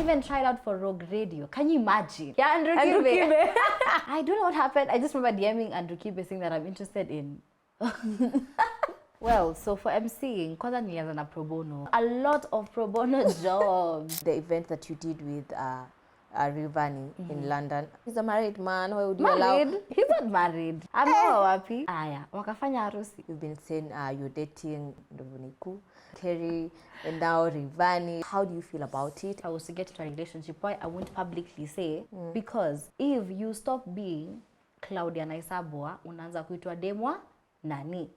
even tried out for Rogue Radio. Can you imagine? Yeah, Andrew Kibe. I don't know what happened. I just remember DMing Andrew Kibe saying that I'm interested in. Well, so for MCing, kwanza nilianza na pro bono. A lot of pro bono jobs. The event that you did with Rayvanny in London. He's a married man. Why would you allow? He's not married. I'm not happy. Aya, wakafanya harusi. You've been saying you're dating Ndovuniku, Terry, and now Rayvanny. How do you feel about it? I was to get into a relationship, why I won't publicly say, because if you stop being Claudia Naisabwa, unaanza kuitwa demwa nani.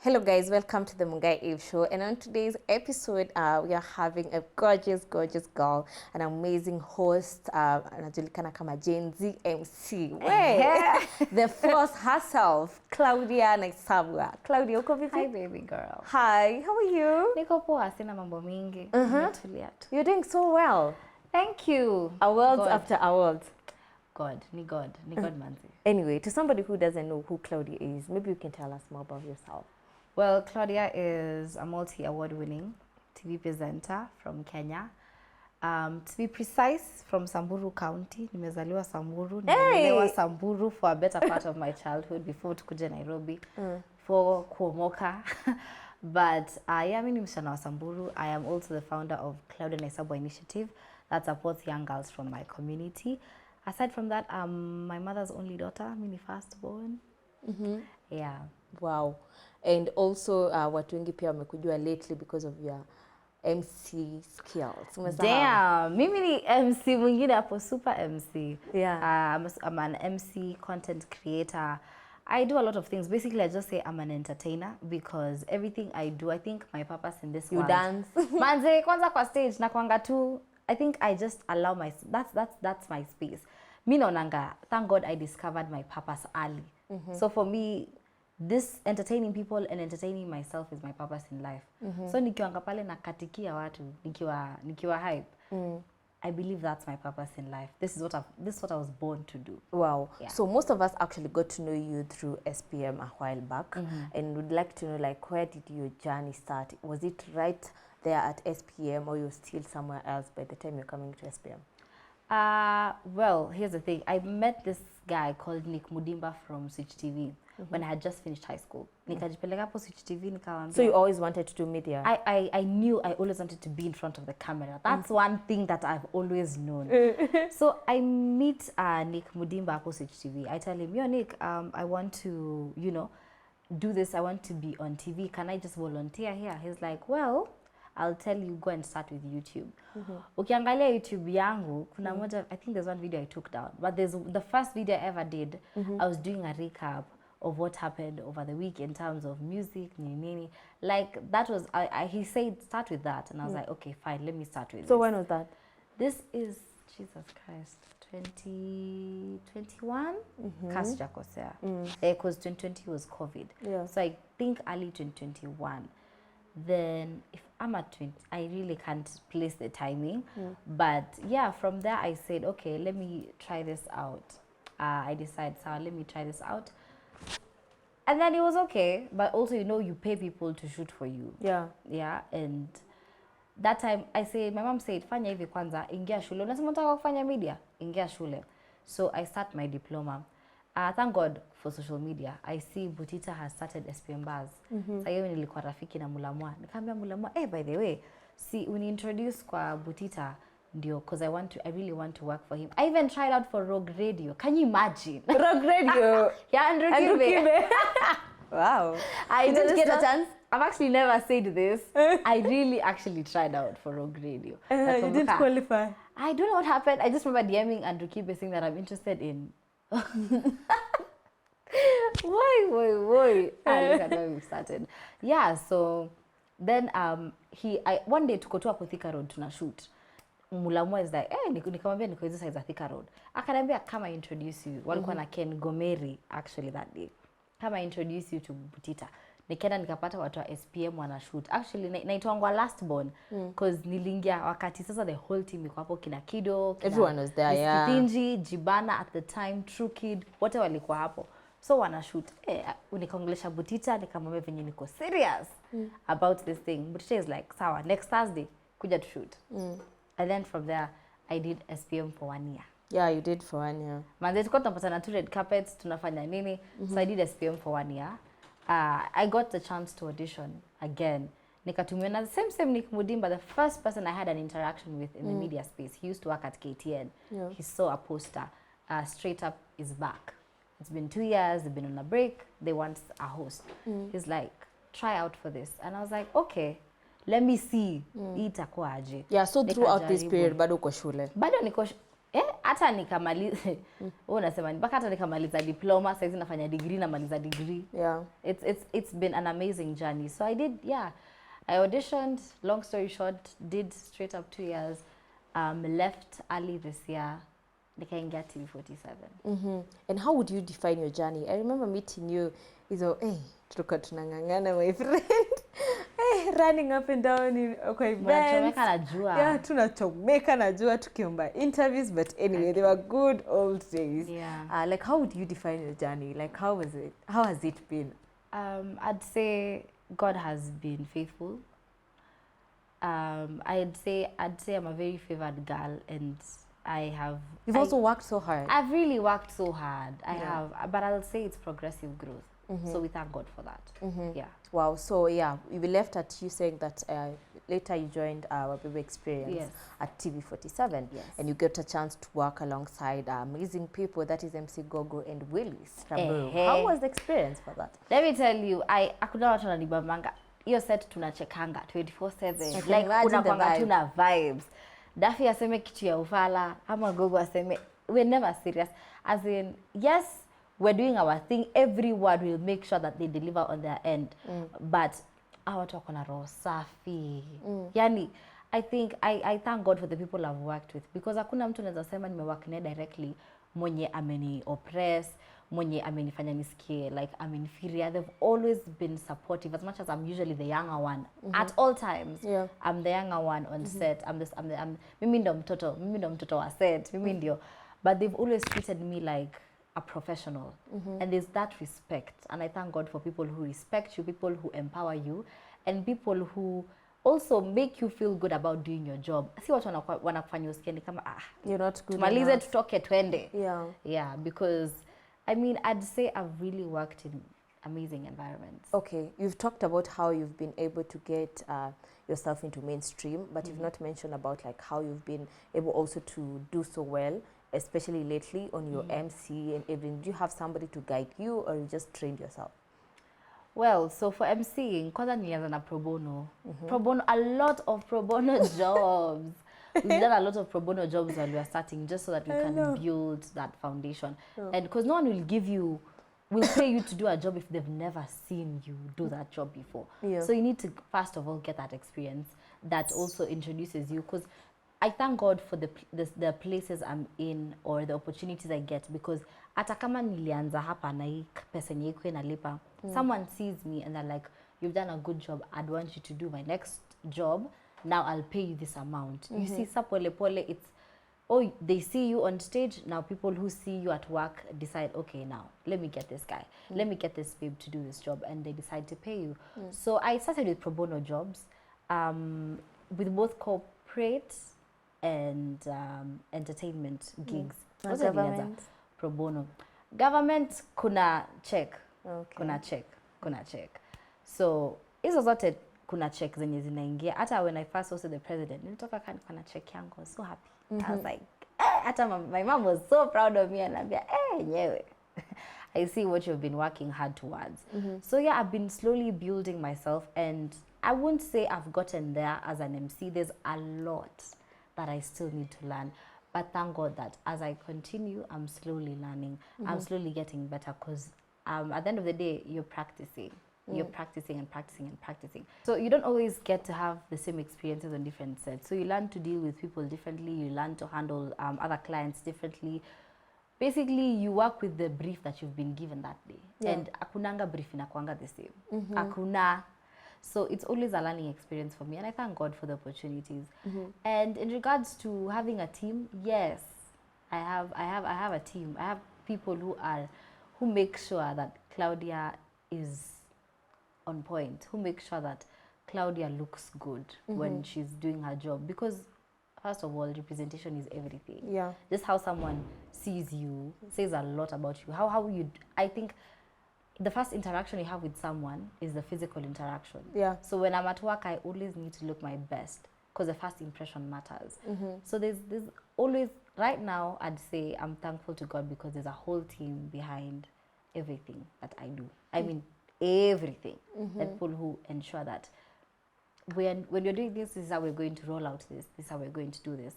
Hello guys, welcome to the Mungai Eve show, and on today's episode we are having a gorgeous girl, an amazing host, anajulikana kama Gen Z MC. The force herself, Claudia Naisabwa. Claudia, uko vipi? Hi baby girl. Hi, how are you? Niko poa, sina mambo mingi. Nimetulia tu. You're doing so well. Thank you. Awards after awards. God manzi. Anyway, to somebody who doesn't know who Claudia is, maybe you can tell us more about yourself. Well, Claudia is a multi-award-winning TV presenter from Kenya. To be precise, from Samburu County. Nimezaliwa Samburu. Nimelelewa Samburu for a better part of my childhood before tukuje Nairobi for kuomoka. But yeah, mimi ni msichana wa Samburu. I am also the founder of Claudia Naisabwa initiative that supports young girls from my community. Aside from that, I'm my mother's only daughter. Mimi firstborn. Yeah. Wow. And also watu wengi pia wamekujua lately because of your MC skills. Damn, mimi ni MC mwingine hapo, super MC. Yeah. I'm an MC, content creator. I do a lot of things. Basically, I just say I'm an entertainer because everything I do, I think my purpose in this world. You dance. Manze, kwanza kwa stage na kwanga tu. I think I just allow my that's my space. Mi naonanga, thank God I discovered my purpose early. So for me, this entertaining people and entertaining myself is my purpose in life. So nikiwanga pale na katikia watu, nikiwa hype. I believe that's my purpose in life. This is what I was born to do. Wow. Yeah. So most of us actually got to know you through SPM a while back, and would like to know, like, where did your journey start? Was it right there at SPM, or you're still somewhere else by the time you're coming to SPM? Well, here's the thing. I met this guy called Nick Mudimba from Switch TV when I had just finished high school. Nikajipeleka hapo Switch TV nikawambia. So you always wanted to do media? I knew I always wanted to be in front of the camera. That's one thing that I've always known. So I meet Nick Mudimba hapo Switch TV. I tell him, yo Nick, I want to, do this. I want to be on TV. Can I just volunteer here? He's like, well, I'll tell you, go and start with YouTube. Ukiangalia YouTube yangu, kuna moja, I think there's one video I took down, but there's the first video I ever did. I was doing a recap of what happened over the week in terms of music, nini. Like that was, he said, start with that. And I was like, okay, fine, let me start with this. So when was that? This is, Jesus Christ, 2021? Kasijakosea. Because 2020 was COVID. Yeah. So I think early 2021. Then if I'm at 20, I really can't place the timing. But yeah, from there I said, okay, let me try this out. I decided, so let me try this out. And then it was okay. But also, you pay people to shoot for you. Yeah. Yeah. And that time my mom said, fanya hivi kwanza, ingia shule. Unasema unataka kufanya media? Ingia shule. So I start my diploma. Thank God for social media. I see Butita has started SPM bars. Sasa hiyo nilikuwa rafiki na Mulamwa. Nikamwambia Mulamwa, by the way, see introduce kwa Butita ndio because I really want to work for him. I even tried out for Rogue Radio. Can you imagine? Rogue Radio. Yeah, Andrew Kibe. Wow. I didn't get a chance. I've actually never said this. I really actually tried out for Rogue Radio. You didn't qualify. I don't know what happened. I just remember DMing Andrew Kibe saying that I'm interested in. Why? Look at where we started. Yeah, so then one day tuko tu hapo Thika Road tunashoot. Mulamwa is like, nikamwambia niko hizo size za Thika Road. Akaniambia kama introduce you. Walikuwa na Ken Gomeri actually that day. Kama introduce you to Butita. nikaenda nikapata watu wa SPM wana shoot. Actually naitwangwa last born because niliingia wakati sasa the whole team iko hapo, kina Kido, kina everyone was there, yeah. Kitinji, Jibana at the time, True Kid, wote walikuwa hapo. So wana shoot. Nikaongelesha Butita, nikamwambia venye niko serious about this thing. Butita is like, sawa, next Thursday kuja to shoot. And then from there I did SPM for 1 year. Yeah, you did for 1 year. Manze tulikuwa tunapatana tu red carpets, tunafanya nini. So I did SPM for 1 year. I got the chance to audition again. Nikatumiwa na same Nick Mudimba, the first person I had an interaction with in the media space. He used to work at KTN. Yeah. He saw a poster. Straight Up is back. It's been 2 years, they've been on a break, they want a host. He's like, try out for this. And I was like, okay, let me see. Itakuwa aje. Yeah, so throughout this period, bado uko shule? Bado niko hata nikamaliza unasema mpaka hata nikamaliza diploma, sasa hivi nafanya degree na maliza degree. Yeah. It's been an amazing journey. So I did, yeah. I auditioned, long story short, did Straight Up 2 years, left early this year. Nikaingia TV47. And how would you define your journey? I remember meeting you, tulikuwa tunang'ang'ana, my friend. Running up and down in events. Yeah, tunachomeka na jua tukiomba interviews, but anyway, they were good old days. Yeah. Like, how would you define your journey? Like, how was it? How has it been? I'd say God has been faithful. I'd say I'm a very favored girl, and You've also worked so hard. I've really worked so hard. I have, but I'll say it's progressive growth. So we thank God for that. Yeah. Wow. So yeah, we left at you saying that later you joined our baby experience at TV47. Yes. And you got a chance to work alongside amazing people. That is MC Gogo and Willis. How was the experience for that? Let me tell you, hakuna watu wananibambanga. Hiyo set tunachekanga 24/7. Like kuna tuna vibes. Daffy aseme kitu ya ufala, ama Gogo aseme, we're never serious. As in, yes, we're doing our thing. Everyone will make sure that they deliver on their end. But hawa watu wako na roho safi. Yani, I thank God for the people I've worked with, because hakuna mtu anaweza sema nimework naye directly mwenye ameni oppress, mwenye amenifanya nisikie like I'm inferior. They've always been supportive, as much as I'm usually the younger one at all times. Yeah. I'm the younger one on set. Mimi ndo mtoto wa set. Mimi ndio. But they've always treated me like a professional. And there's that respect. And I thank God for people who respect you, people who empower you, and people who also make you feel good about doing your job. Si watu wanakufanya usikie ni kama you're not good tumalize enough. tutoke twende. Yeah. Because I mean, I'd say I've really worked in amazing environments. Okay, you've talked about how you've been able to get yourself into mainstream, but you've not mentioned about like how you've been able also to do so well, especially lately on your MC and everything. Do you have somebody to guide you, or you just trained yourself? Well, so for MCing, kwanza nilianza na pro bono. Pro bono, a lot of pro bono jobs. We've done a lot of pro bono jobs while we are starting, just so that we can build that foundation. And because no one will pay you to do a job if they've never seen you do that job before. So you need to first of all get that experience that also introduces you. Because I thank God for the places I'm in, or the opportunities I get, because hata kama nilianza hapa na hii pesa yenye iko inalipa, someone sees me and they're like, you've done a good job, I'd want you to do my next job, now I'll pay you this amount. You see, sa pole pole, it's, they see you on stage, now people who see you at work decide, okay, now let me get this guy, let me get this babe to do this job, and they decide to pay you. So I started with pro bono jobs, with both corporate and entertainment gigs. Government? Pro bono. Government, kuna check. Okay. Kuna check. So, hizo zote kuna check zenye zinaingia. Hata when I first hosted the president, nilitoka kuna check yangu. I was so happy. I was like, hata my mom was so proud of me, and I'm like, nyewe. I see what you've been working hard towards. So yeah, I've been slowly building myself, and I won't say I've gotten there as an MC. There's a lot that I still need to learn. But thank God that as I continue, I'm slowly learning. I'm slowly getting better, because at the end of the day, you're practicing. You're practicing and practicing and practicing. So you don't always get to have the same experiences on different sets. So you learn to deal with people differently. You learn to handle other clients differently. basically you work with the brief that you've been given that day. Yeah. And akunanga brief inakuanga the same. Akuna. So it's always a learning experience for me, and I thank God for the opportunities. And in regards to having a team, yes, I have a team. I have people who make sure that Claudia is on point, who make sure that Claudia looks good when she's doing her job, because first of all, representation is everything. Yeah. Just how someone sees you says a lot about you. How you, I think the first interaction you have with someone is the physical interaction. Yeah. So when I'm at work, I always need to look my best, because the first impression matters. So there's always, right now, I'd say I'm thankful to God because there's a whole team behind everything that I do. I mean, everything. The people who ensure that when you're doing this is how we're going to roll out this is how we're going to do this.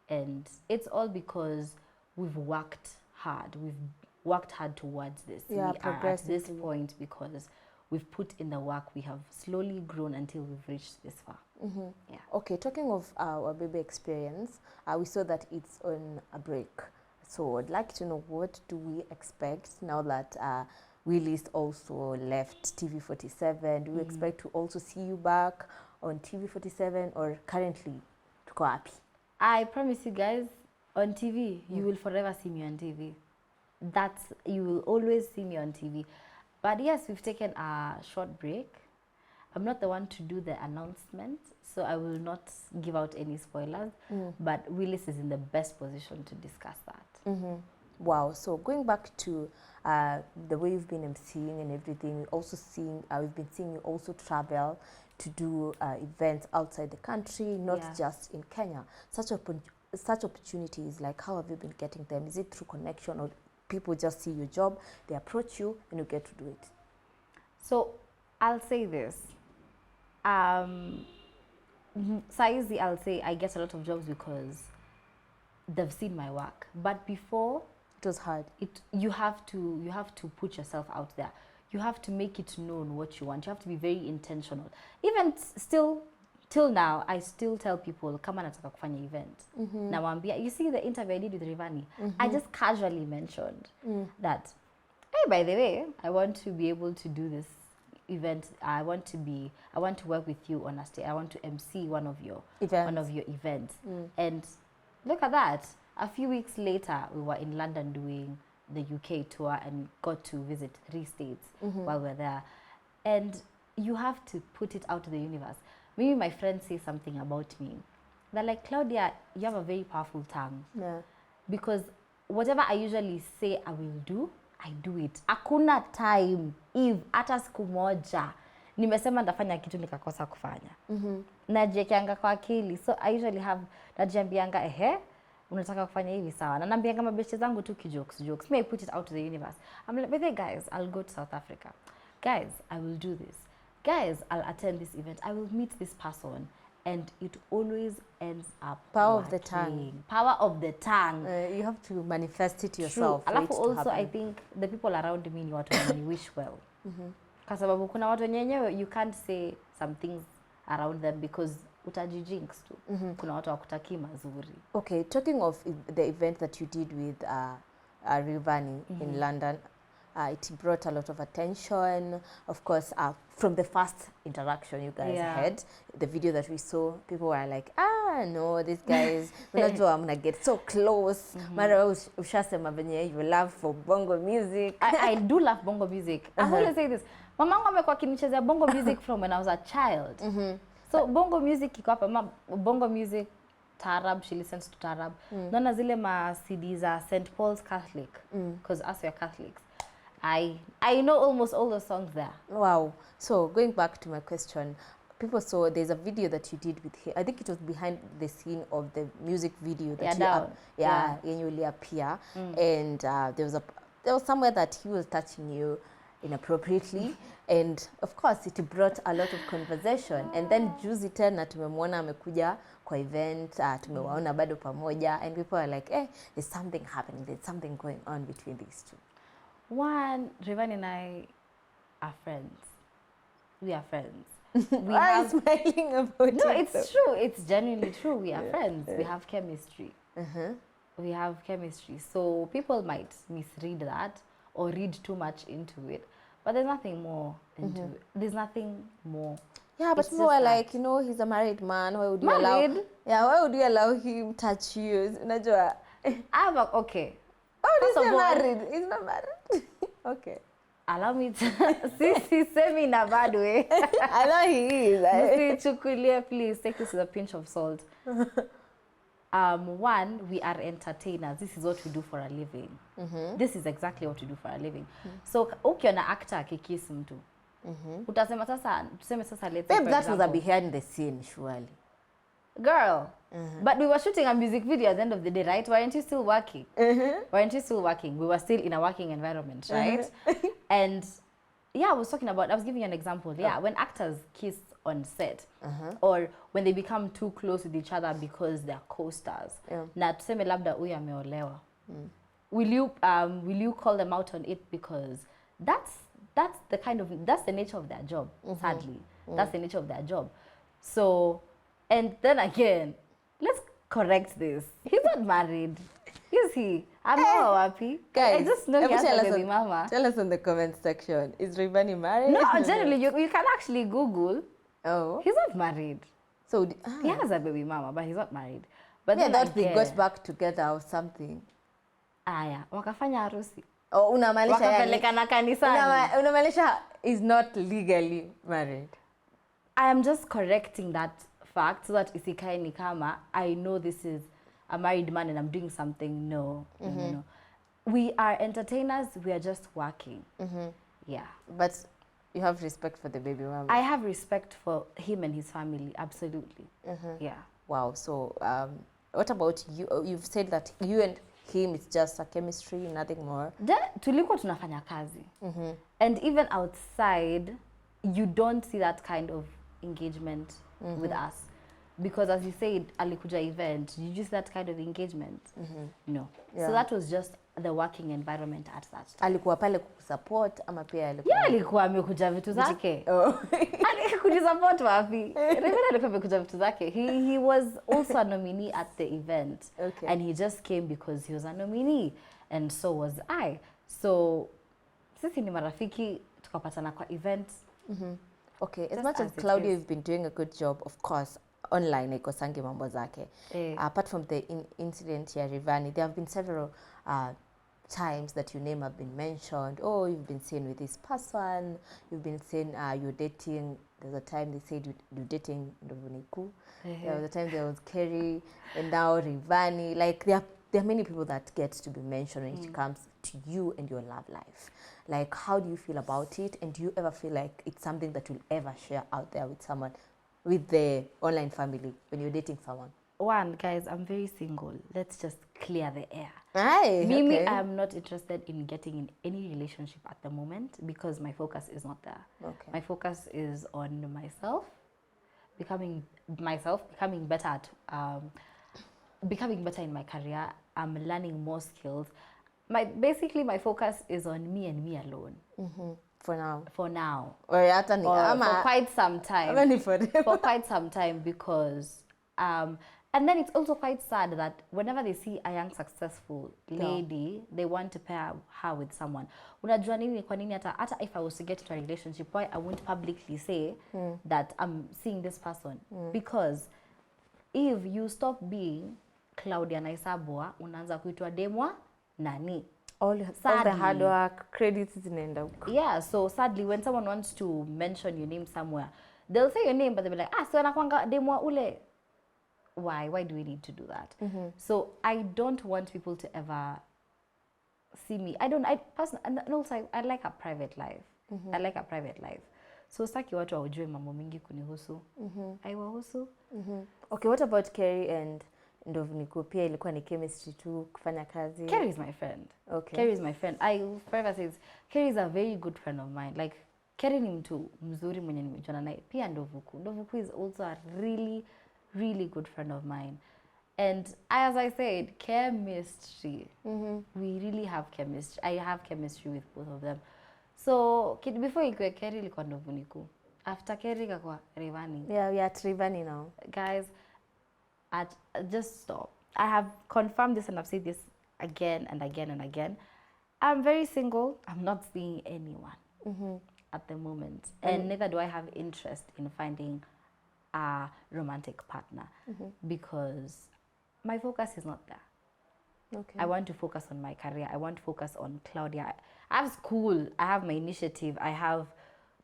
And it's all because we've worked hard. We've worked hard towards this. Yeah, we are at this point because we've put in the work. We have slowly grown until we've reached this far. Yeah. Okay, talking of our baby experience, we saw that it's on a break. So I'd like to know, what do we expect now that Willis also left TV47? Do we expect to also see you back on TV47, or currently tuko wapi? I promise you guys, on TV, you will forever see me on TV. You will always see me on TV. But yes, we've taken a short break. I'm not the one to do the announcement, so I will not give out any spoilers. But Willis is in the best position to discuss that. Wow. So going back to the way you've been emceeing and everything, we've been seeing you also travel to do events outside the country, not just in Kenya. Such opportunities, like, how have you been getting them? Is it through connection, or people just see your job, they approach you, and you get to do it? So I'll say this. Saizi, I'll say I get a lot of jobs because they've seen my work. But before, it was hard. You have to put yourself out there. You have to make it known what you want. You have to be very intentional. Even still, till now, I still tell people, kama nataka kufanya event. Nawambia, you see the interview I did with Rayvanny, I just casually mentioned that, hey, by the way, I want to be able to do this event. I want to work with you on a stage. I want to MC one of your events. And look at that. A few weeks later, we were in London doing the UK tour and got to visit 3 states while we're there. And you have to put it out to the universe. Maybe my friends say something about me. They're like, Claudia, you have a very powerful tongue. Yeah. Because whatever I usually say I will do, I do it. Hakuna time, Eve, hata siku moja nimesema ndafanya kitu nikakosa kufanya. Najiwekeanga kwa akili. So I usually najiambianga, unataka kufanya hivi, sawa. Na naambianga mabeshte zangu tu jokes. May I put it out to the universe. I'm like, but hey guys, I'll go to South Africa. Guys, I will do this. Guys, I'll attend this event. I will meet this person. And it always ends up Power of the tongue. Power of the tongue. You have to manifest it yourself. Alafu also, I think the people around me ni watu wenye wish well. Kwa sababu kuna watu wenyewe, you can't say some things around them because utajijinx tu. Kuna watu wakutaki mazuri. Okay, talking of the event that you did with Rayvanny in London, it brought a lot of attention. Of course, from the first interaction you guys had, the video that we saw, people were like, no, these guys, I'm gonna get so close. Mara ushasema venye you love for bongo music. I do love bongo music. I always say this. Mamangu amekuwa akinichezea bongo music from when I was a child. So bongo music iko hapa, bongo music, Tarab, she listens to Tarab. Naona zile ma CDs are St. Paul's Catholic, because us we are Catholics. I know almost all the songs there. Wow. So going back to my question, people saw there's a video that you did with him. I think it was behind the scene of the music video that you appear. And there was somewhere that he was touching you inappropriately, and of course it brought a lot of conversation. And then juzi tena tumemwona amekuja kwa event, tumewaona bado pamoja, and people are like, there's something happening, there's something going on between these two. One, Rayvanny and I are friends. We are friends. Why are you smiling about it? No, it's true. It's genuinely true. We are friends. We have chemistry. we have chemistry. So people might misread that or read too much into it. But there's nothing more into it. There's nothing more. Yeah, but It's more just like, that. you know, he's a married man. Why would you Married? why would you allow him touch you? Unajua? Okay. Oh, First he's of not all, married. He's not married. Okay. allow me to say me in a bad way. I know he is. Chukulia, please take this with a pinch of salt. One, we are entertainers. This is what we do for a living. This is exactly what we do for a living. So ukiona actor akikiss mtu, utasema sasa, tuseme sasa, let's say, Babe, for that was a example, behind the scene, surely. girl. But we were shooting a music video at the end of the day, right? Weren't you still working? Weren't you still working? We were still in a working environment, right? And yeah, I was giving you an example. Yeah, when actors kiss on set, or when they become too close with each other because they're co-stars. Na tuseme labda huyu ameolewa. Will you call them out on it, because that's the nature of their job, sadly. That's the nature of their job. So, and then again, let's correct this. He's not married. Is he? I'm not happy. Guys, I just know he has a baby mama. Tell us in the comment section. Is Rayvanny married? No, generally, you can actually Google. Oh. He's not married. So he has a baby mama, but he's not married. But yeah, then that they got back together or something. Yeah, wakafanya harusi. Oh, unamaanisha wakapelekana kanisani. Unamaanisha is not legally married. I am just correcting that fact so that isikae ni kama I know this is a married man and I'm doing something. No. We are entertainers. We are just working. Yeah. But you have respect for the baby mama. I have respect for him and his family. Absolutely. Yeah. Wow. So what about you? You've said that you and him, it's just a chemistry, nothing more. Tulikuwa tunafanya kazi. And even outside, you don't see that kind of engagement with us. Because as you said, alikuja event, you just that kind of engagement. No. Yeah. So that was just the working environment at that time. Alikuwa pale kusupport ama pia alikuwa? Yeah, alikuwa amekuja vitu zake. Alikuja wapi? Rayvanny alikuwa amekuja vitu zake. He was also a nominee at the event. Okay. And he just came because he was a nominee. And so was I. So sisi ni marafiki, tukapatana kwa event. Okay, as much as Claudia, you've been doing a good job, of course, online, ikosangi mambo zake. Apart from the incident here, Rayvanny, there have been several times that your name have been mentioned. Oh, you've been seen with this person. You've been seen you're dating. There's a time they said you're dating Ndovuniku. There was a time there was Kerry, and now Rayvanny. Like there are many people that get to be mentioned when it comes to you and your love life. Like, how do you feel about it? And do you ever feel like it's something that you'll ever share out there with someone, with the online family, when you're dating someone? One, guys, I'm very single. Let's just clear the air. Aye, Mimi, okay. I'm not interested in getting in any relationship at the moment because my focus is not there. Okay. My focus is on myself, becoming better at, becoming better in my career. I'm learning more skills. Basically, my focus is on me and me alone. For now. For now. Or for quite some time. For quite some time, because and then it's also quite sad that whenever they see a young successful lady, they want to pair her with someone. Unajua nini, kwa nini hata if I was to get into a relationship, why I won't publicly say that I'm seeing this person? Because if you stop being Claudia Naisabwa, unaanza kuitwa demwa nani? All the hard work, credits zinaenda huko. Yeah, so sadly, when someone wants to mention your name somewhere, they'll say your name, but they'll be like, so anakwanga demwa ule. Why do we need to do that? So I don't want people to ever see me. I personally, and also I like a private life. I like a private life. So saki watu wajue mambo mingi kunihusu. Aiwahusu. Okay, what about Kerry and Ndovuniku? Pia ilikuwa ni chemistry tu, kufanya kazi? Kerry is my friend. Okay. Kerry is my friend. I forever say Kerry is a very good friend of mine. Like, Kerry ni mtu mzuri mwenye nimejuana naye. Pia Ndovuku is also a really good friend of mine. And as I said, chemistry. We really have chemistry. I have chemistry with both of them. So before ikwe Kerry ilikuwa Ndovuniku. After Kerry ikakwa Rayvanny. Yeah, we are at Rayvanny now. Guys, just stop. I have confirmed this and I've said this again and again and again. I'm very single. I'm not seeing anyone at the moment. And neither do I have interest in finding a romantic partner because my focus is not there. Okay. I want to focus on my career. I want to focus on Claudia. I have school. I have my initiative. I have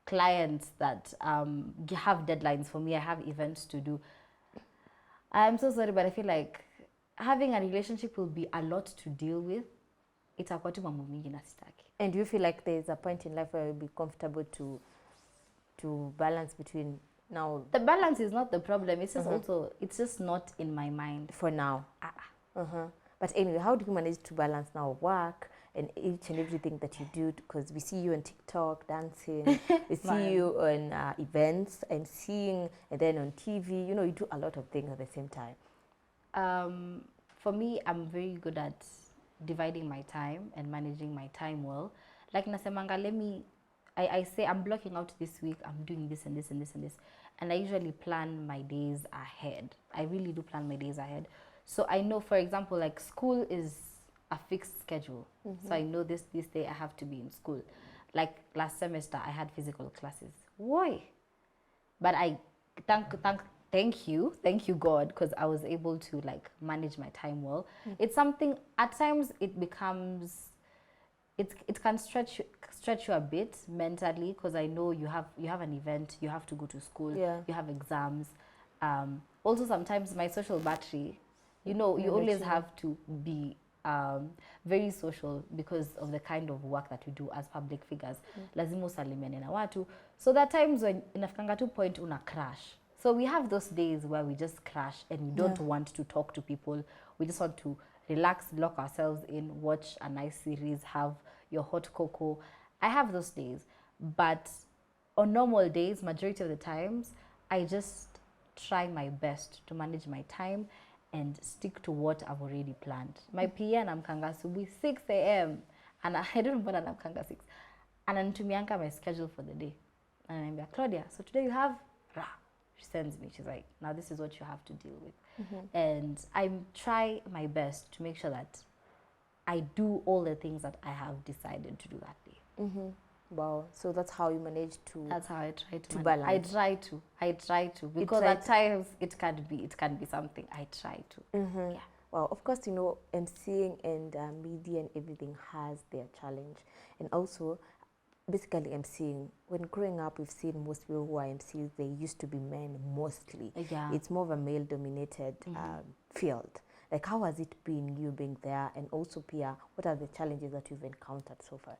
clients that have deadlines for me. I have events to do. I'm so sorry, but I feel like having a relationship will be a lot to deal with. Itakuwa tu mambo mingi na sitaki. And do you feel like there's a point in life where you'll be comfortable to balance between now? The balance is not the problem. It's just also, it's just not in my mind. For now. But anyway, how do you manage to balance now work and each and everything that you do? Because we see you on TikTok dancing, we see you on events and seeing, and then on TV. You know, you do a lot of things at the same time. For me, I'm very good at dividing my time and managing my time well. Like nasemanga, I say I'm blocking out this week, I'm doing this and this and this and this. And I usually plan my days ahead. I really do plan my days ahead. So I know, for example, like school is a fixed schedule. So I know this day I have to be in school. Like last semester, I had physical classes. Why? But I thank you God, because I was able to like manage my time well. It's something, at times it becomes, it can stretch you a bit mentally, because I know you have an event, you have to go to school, you have exams. Also sometimes my social battery, you know, you always have to be very social because of the kind of work that we do as public figures. Lazima usalimiane na watu. So there are times when inafikanga tu point una crash. So we have those days where we just crash and we don't want to talk to people. We just want to relax, lock ourselves in, watch a nice series, have your hot cocoa. I have those days. But on normal days, majority of the times, I just try my best to manage my time and stick to what I've already planned. My PN namkanga asubuhi 6 a.m. and I don't want to namkanga 6. And anatumianga my schedule for the day. And I'm Claudia, so today you have rah. She sends me, she's like, now this is what you have to deal with. And I try my best to make sure that I do all the things that I have decided to do that day. Wow, so that's how you manage to. That's how I try to balance. I try to because at times it can be something. I try to. Yeah. Well, of course, you know, emceeing and media and everything has their challenge, and also, basically, emceeing. When growing up, we've seen most people who are MCs. They used to be men mostly. Yeah. It's more of a male-dominated field. Like, how has it been you being there, and also, Pia, what are the challenges that you've encountered so far?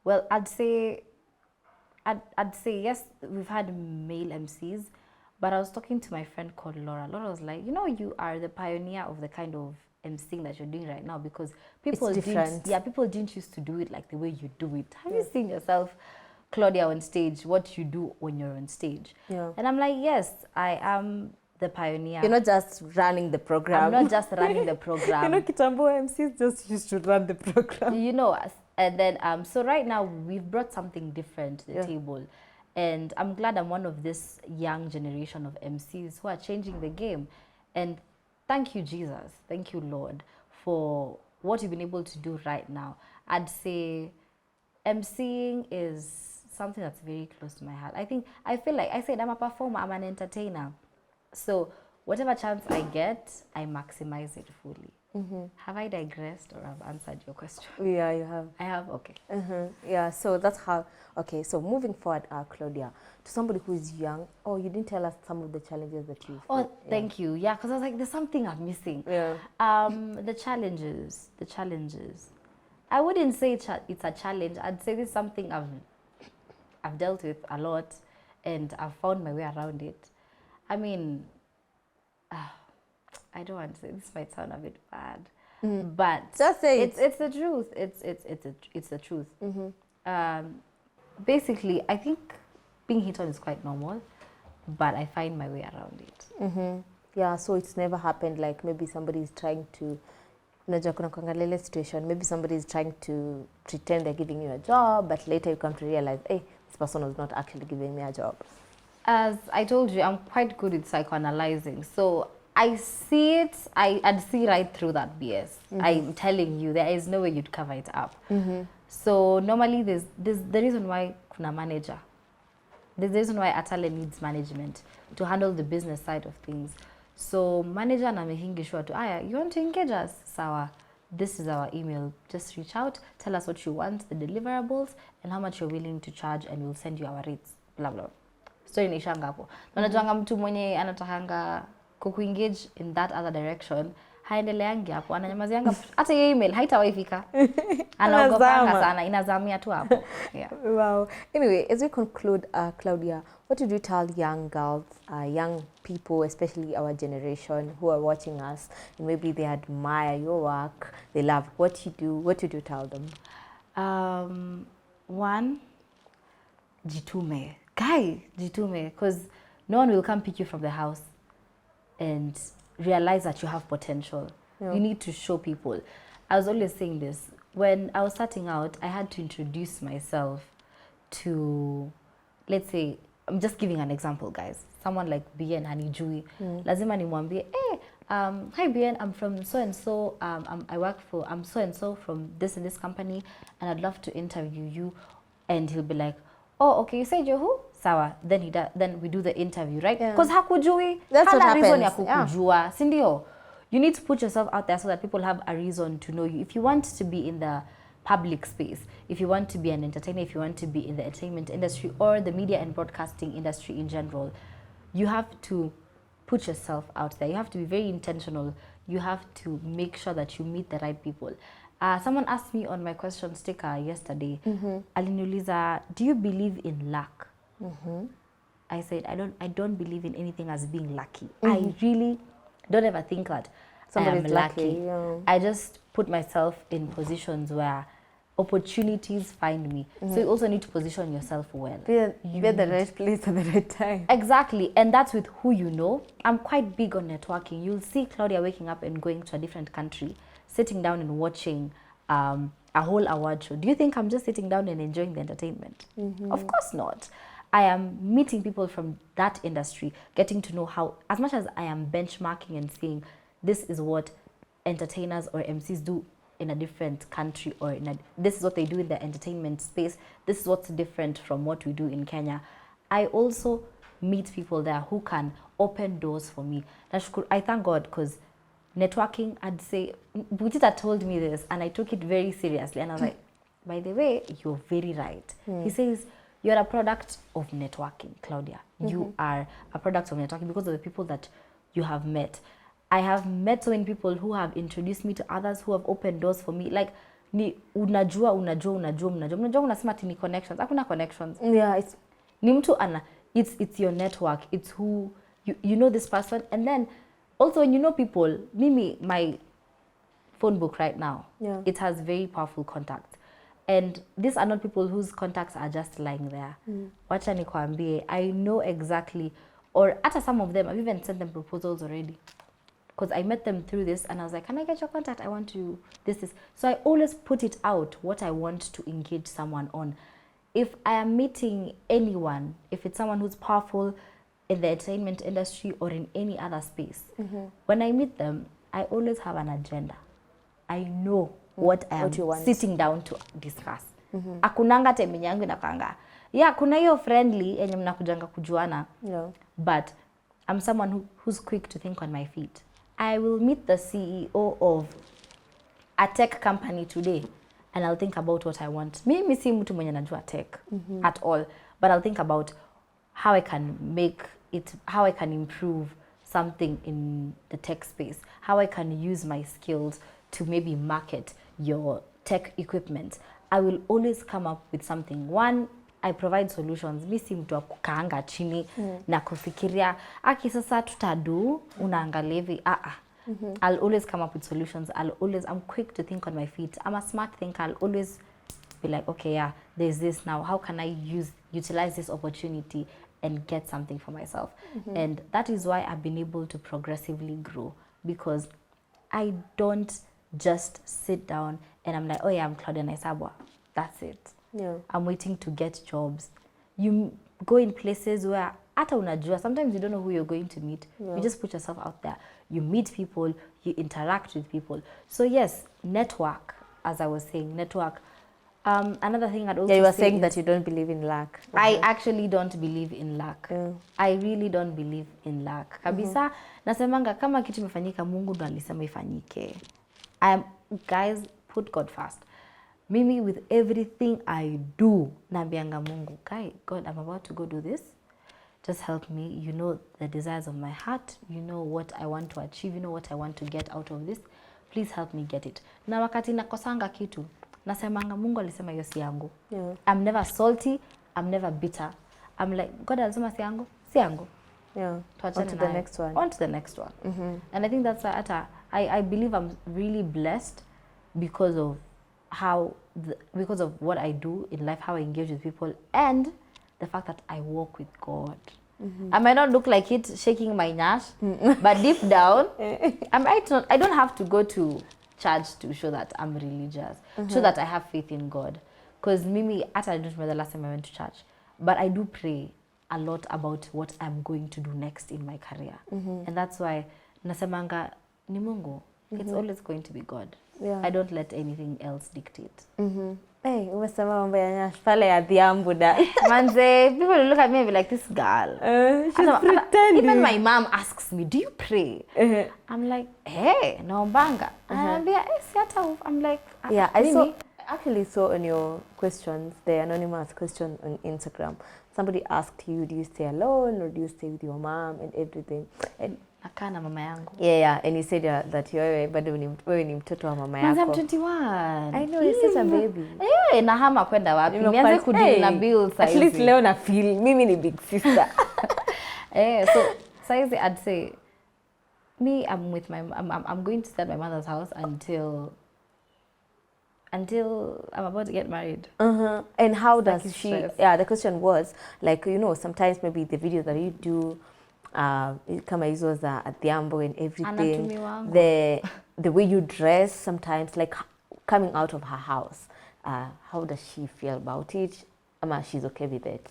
Well, I'd say yes, we've had male MCs, but I was talking to my friend called Laura. Laura was like, you know, you are the pioneer of the kind of MCing that you're doing right now, because people didn't used to do it like the way you do it. Have you seen yourself, Claudia, on stage, what you do when you're on stage? And I'm like, yes, I am the pioneer. You're not just running the program. I'm not just running the program. You know, Kitambo MCs just used to run the program. You know, and then so right now we've brought something different to the table, and I'm glad I'm one of this young generation of MCs who are changing the game. And thank you, Jesus, thank you, Lord, for what you've been able to do right now. I'd say MCing is something that's very close to my heart. I feel like I said I'm a performer, I'm an entertainer. So whatever chance I get, I maximize it fully. Have I digressed or have answered your question? Yeah, you have. I have, okay. Yeah, so that's how, okay, so moving forward, Claudia, to somebody who is young, you didn't tell us some of the challenges that you faced. Thank you. Yeah, because I was like, there's something I'm missing. Yeah. The challenges. I wouldn't say it's a challenge. I'd say this is something I've dealt with a lot, and I've found my way around it. I mean, I don't want to say, this might sound a bit bad, but just say it's the truth. It's the truth. Basically, I think being hit on is quite normal, but I find my way around it. Yeah, so it's never happened like maybe somebody is trying to, situation, maybe somebody is trying to pretend they're giving you a job, but later you come to realize, hey, this person was not actually giving me a job. As I told you, I'm quite good at psychoanalyzing. So I see it, I'd see right through that BS. I'm telling you, there is no way you'd cover it up. So normally there's the reason why kuna manager. There's the reason why Atale needs management to handle the business side of things. So manager na making sure to, aya, you want to engage us? Sawa. This is our email. Just reach out, tell us what you want, the deliverables, and how much you're willing to charge, and we'll send you our rates. Blah, blah. Story inaishanga hapo. Unajuanga mtu mwenye anatakanga kukuengage in that other direction, haendeleangi hapo, ananyamazianga hata hiyo email haitawahi fika. Anaogopanga sana, inazamia tu hapo. Yeah. Wow. Anyway, as we conclude, Claudia, what would you tell young girls, young people, especially our generation who are watching us, and maybe they admire your work, they love what you do, what would you tell them? One, jitume. Guy, jitume, because no one will come pick you from the house and realize that you have potential. You need to show people. I was always saying this. When I was starting out, I had to introduce myself to, let's say, I'm just giving an example, guys. Someone like Bien Hanijui. Lazima nimwambie, hey, hi Bien, I'm from so-and-so. I'm so-and-so from this and this company, and I'd love to interview you. And he'll be like, oh, okay, you said you're who? Sawa. Then we do the interview, right? Because hakujui. That's what happens. Reason ya kukujua. Sindio? You need to put yourself out there so that people have a reason to know you. If you want to be in the public space, if you want to be an entertainer, if you want to be in the entertainment industry or the media and broadcasting industry in general, you have to put yourself out there. You have to be very intentional. You have to make sure that you meet the right people. Someone asked me on my question sticker yesterday, aliniuliza, do you believe in luck? I said, I don't believe in anything as being lucky. I really don't ever think that somebody's lucky. I just put myself in positions where opportunities find me. So you also need to position yourself well. You're at the right place at the right time. Exactly. And that's with who you know. I'm quite big on networking. You'll see Claudia waking up and going to a different country, sitting down and watching a whole award show. Do you think I'm just sitting down and enjoying the entertainment? Of course not. I am meeting people from that industry, getting to know how, as much as I am benchmarking and seeing this is what entertainers or MCs do in a different country, or this is what they do in the entertainment space, this is what's different from what we do in Kenya. I also meet people there who can open doors for me. I thank God, because networking, I'd say, Bujita told me this and I took it very seriously, and I was like, by the way, you're very right. He says, you're a product of networking, Claudia. You are a product of networking because of the people that you have met. I have met so many people who have introduced me to others, who have opened doors for me. Like, unajua unasema ati ni connections. Hakuna connections. Yeah, it's ni mtu it's your network. It's who you know this person. And then also when you know people, my phone book right now, it has very powerful contacts. And these are not people whose contacts are just lying there. Wacha nikwambie, I know exactly, or at some of them, I've even sent them proposals already. Because I met them through this and I was like, can I get your contact? I want to, this. So I always put it out, what I want to engage someone on. If I am meeting anyone, if it's someone who's powerful in the entertainment industry or in any other space, when I meet them, I always have an agenda. I know what I am sitting down to discuss. Akunanga time yangu inakanga. Yeah, kuna hiyo friendly yenye mnakujanga kujuana. But I'm someone who's quick to think on my feet. I will meet the CEO of a tech company today and I'll think about what I want. Mimi si mtu mwenye najua tech at all, but I'll think about how I can make it, how I can improve something in the tech space, how I can use my skills to maybe market your tech equipment. I will always come up with something. One, I provide solutions. Mi si mtu wa kukaanga chini na kufikiria aki sasa tutadu unaangalia hivi. I'll always come up with solutions. I'm quick to think on my feet. I'm a smart thinker. I'll always be like, okay, yeah, there's this now. How can I utilize this opportunity and get something for myself? And that is why I've been able to progressively grow, because I don't just sit down and I'm like, oh yeah, I'm Claudia Naisabwa. That's it. I'm waiting to get jobs. You go in places where Ata unajua, sometimes you don't know who you're going to meet. You just put yourself out there. You meet people, you interact with people. So yes, network, as I was saying, network. Another thing I'd also you were say saying that you don't believe in luck. I actually don't believe in luck. I really don't believe in luck. Kabisa, nasemanga kama kitu imefanyika Mungu ndo alisema ifanyike. Guys, put God first. Mimi with everything I do, naambianga Mungu, God, I'm about to go do this. Just help me. You know the desires of my heart. You know what I want to achieve. You know what I want to get out of this. Please help me get it. Na wakati nakosanga kitu, nasemanga Mungu alisema hiyo si yangu. I'm never salty. I'm never bitter. I'm like, God alisema si yangu. Si yangu. On to the next one. On to the next one. And I think that's I believe I'm really blessed because of because of what I do in life, how I engage with people, and the fact that I walk with God. I might not look like it shaking my nyash, but deep down, I don't have to go to church to show that I'm religious, show that I have faith in God. Because Mimi, I don't remember the last time I went to church, but I do pray a lot about what I'm going to do next in my career. And that's why nasemanga ni Mungu. It's always going to be God. I don't let anything else dictate. Hey, umesema mambo ya nyash pale ya Dhiambu da. Manze, people look at me and be like, this girl. She's pretending. Even my mom asks me, do you pray? I'm like, hey, naombanga. I'm like, yeah, I actually saw on your questions, the anonymous question on Instagram, somebody asked you, do you stay alone or do you stay with your mom and everything? And nakana mama yangu. Yeah, and you said that wewe bado ni mtoto wa mama yako. I'm 21. I know, you're such a baby. Nahama kwenda wapi? Nianze kudeal na bills saizi. At least leo na feel mimi ni big sister. So saizi I'd say me, I'm going to stay at my mother's house until I'm about to get married. And how does she? Yeah, the question was like, you know, sometimes maybe the videos that you do, kama hizo za Dhiambu and everything, the way you dress sometimes, like coming out of her house, how does she feel about it? Ama she's okay with it?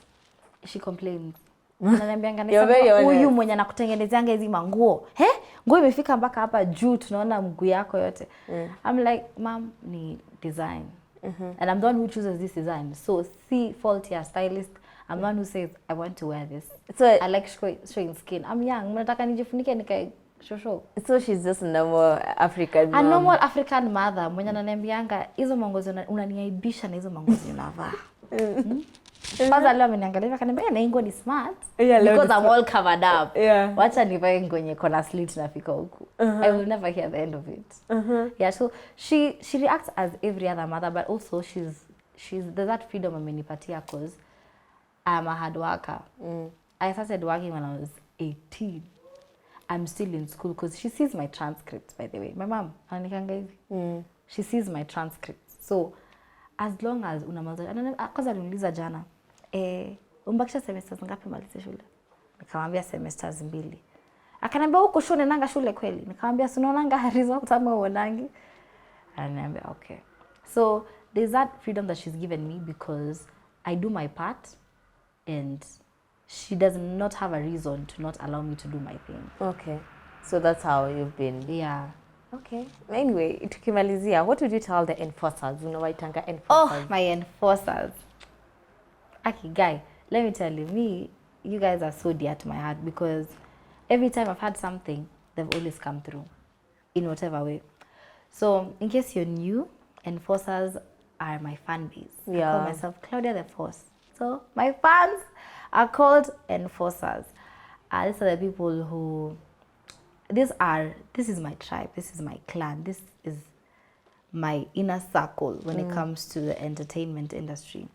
She complains. Ananiambianga Naisabwa, huyu mwenye anakutengenezeanga hizi manguo, nguo imefika mpaka hapa juu tunaona mguu yako yote. I'm like, mom, ni design. And I'm the one who chooses this design. So see fault your stylist. I'm the one who says I want to wear this. So I like showing skin. I'm young. Mnataka nijifunike nikae shosho. So she's just a normal African mom. A normal African mother. Mwenye ananiambianga hizo mangozi unaniaibisha na hizo mangozi unavaa. Kwanza leo ameniangalia akaniambia na ingo ni smart because I'm all covered up. Wacha nivae nguo yenye kona slit nafika huku. I will never hear the end of it. Yeah, so she reacts as every other mother, but also there's that freedom amenipatia cause I'm a hard worker. I started working when I was 18. I'm still in school because she sees my transcripts, by the way. My mom, she sees my transcripts. So as long as unamaliza, kwanza aliniuliza jana, umbakisha semesters ngapi malize shule? Nikamwambia semesters 2. Akaniambia uko shule nanga shule kweli? Nikamwambia sinaonanga results ama uonangi? Ananiambia okay. So there's that freedom that she's given me because I do my part and she does not have a reason to not allow me to do my thing. Okay. So that's how you've been. Yeah. Okay. Anyway, tukimalizia, what would you tell the enforcers? Unawaitanga enforcers. Oh, my enforcers. Aki guy, let me tell you, you guys are so dear to my heart because every time I've had something, they've always come through in whatever way. So, in case you're new, enforcers are my fan base. Yeah. I call myself Claudia the Force. So, my fans are called enforcers. These are the people who this is my tribe, this is my clan, this is my inner circle when it comes to the entertainment industry.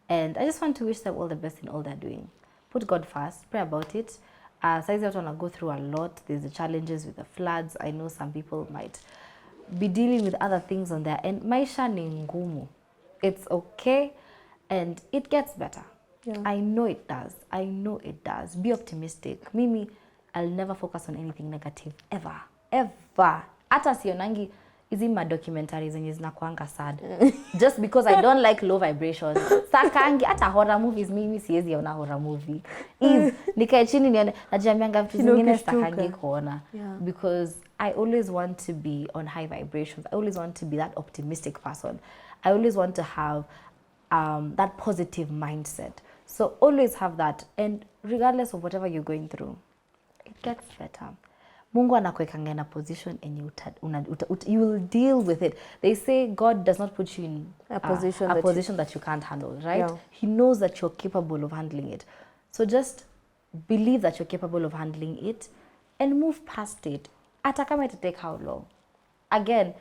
And I just want to wish them all the best in all they're doing. Put God first, pray about it. Saizi watu wanna go through a lot. There's the challenges with the floods. I know some people might be dealing with other things on their end. Maisha ni ngumu. It's okay and it gets better. Yeah. I know it does. I know it does. Be optimistic. Mimi, I'll never focus on anything negative ever. Ever. Hata sionangi hizi documentaries zenye zinakuanga sad. Just because I don't like low vibrations. Stakangi hata horror movies mimi siwezi ona horror movie. Nikae chini nione najiambianga vitu zingine stakangi kuona. Because I always want to be on high vibrations. I always want to be that optimistic person. I always want to have that positive mindset. So always have that, and regardless of whatever you're going through, it gets better. Mungu anakuwekanga in a position and you will deal with it. They say God does not put you in a position that you can't handle, right? Yeah. He knows that you're capable of handling it. So just believe that you're capable of handling it and move past it. Hata kama it take how long? Again,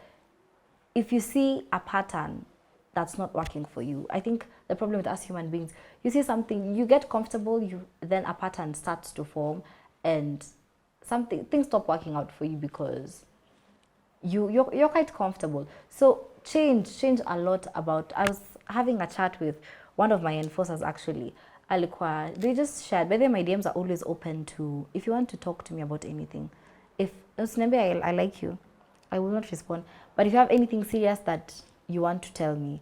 if you see a pattern that's not working for you, I think the problem with us human beings, you see something, you get comfortable, then a pattern starts to form, and things stop working out for you because you're quite comfortable. So change a lot. I was having a chat with one of my enforcers actually. They just shared, by the way, my DMs are always open to, if you want to talk to me about anything. If I like you, I will not respond. But if you have anything serious that you want to tell me,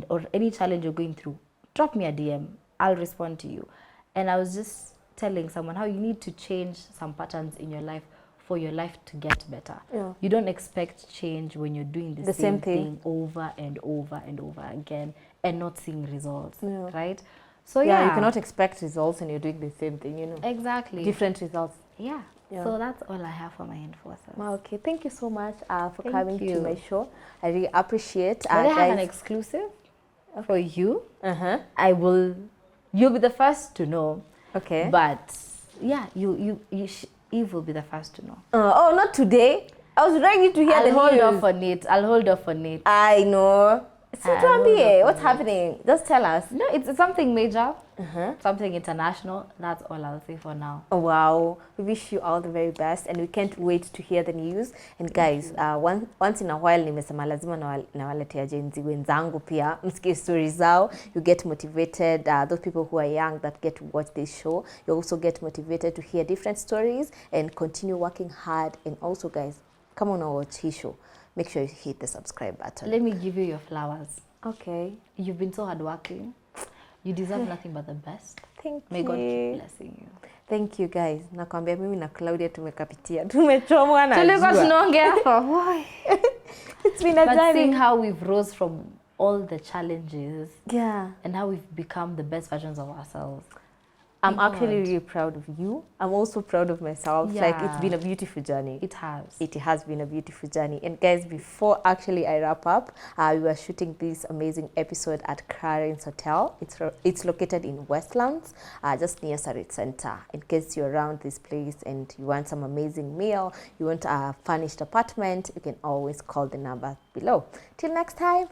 or any challenge you're going through, drop me a DM. I'll respond to you. And I was just telling someone how you need to change some patterns in your life for your life to get better. Yeah. You don't expect change when you're doing the same thing over and over and over again and not seeing results, right? So you cannot expect results and you're doing the same thing, you know. Exactly. Different results. Yeah. So that's all I have for my enforcers. Okay, thank you so much for coming to my show. I really appreciate. But I have an exclusive for you. You'll be the first to know. Okay. But yeah, Eve will be the first to know. Oh, not today. I was ready to hear the news. I'll hold off on it. I know. What's happening? Just tell us. No, it's something major, something international. That's all I'll say for now. Oh, wow. We wish you all the very best, and we can't wait to hear the news. And guys, once in a while, nimesema lazima nawaletea Gen Z wenzangu pia msikie stories zao. You get motivated. Those people who are young that get to watch this show, you also get motivated to hear different stories and continue working hard. And also, guys, come on and watch his show. Make sure you hit the subscribe button. Let me give you your flowers. Okay. You've been so hardworking. You deserve nothing but the best. Thank you. May God keep blessing you. Thank you guys. Nakwambia mimi na Claudia tumekapitia. Tumechomwa na tulikuwa tunaongea for why. It's been a journey. But seeing how we've rose from all the challenges. Yeah. And how we've become the best versions of ourselves. I'm actually really proud of you. I'm also proud of myself. Yeah. Like, it's been a beautiful journey. It has. It has been a beautiful journey. And guys, before actually I wrap up, we were shooting this amazing episode at Curate Hotel. It's located in Westlands, just near Curate Center. In case you're around this place and you want some amazing meal, you want a furnished apartment, you can always call the number below. Till next time.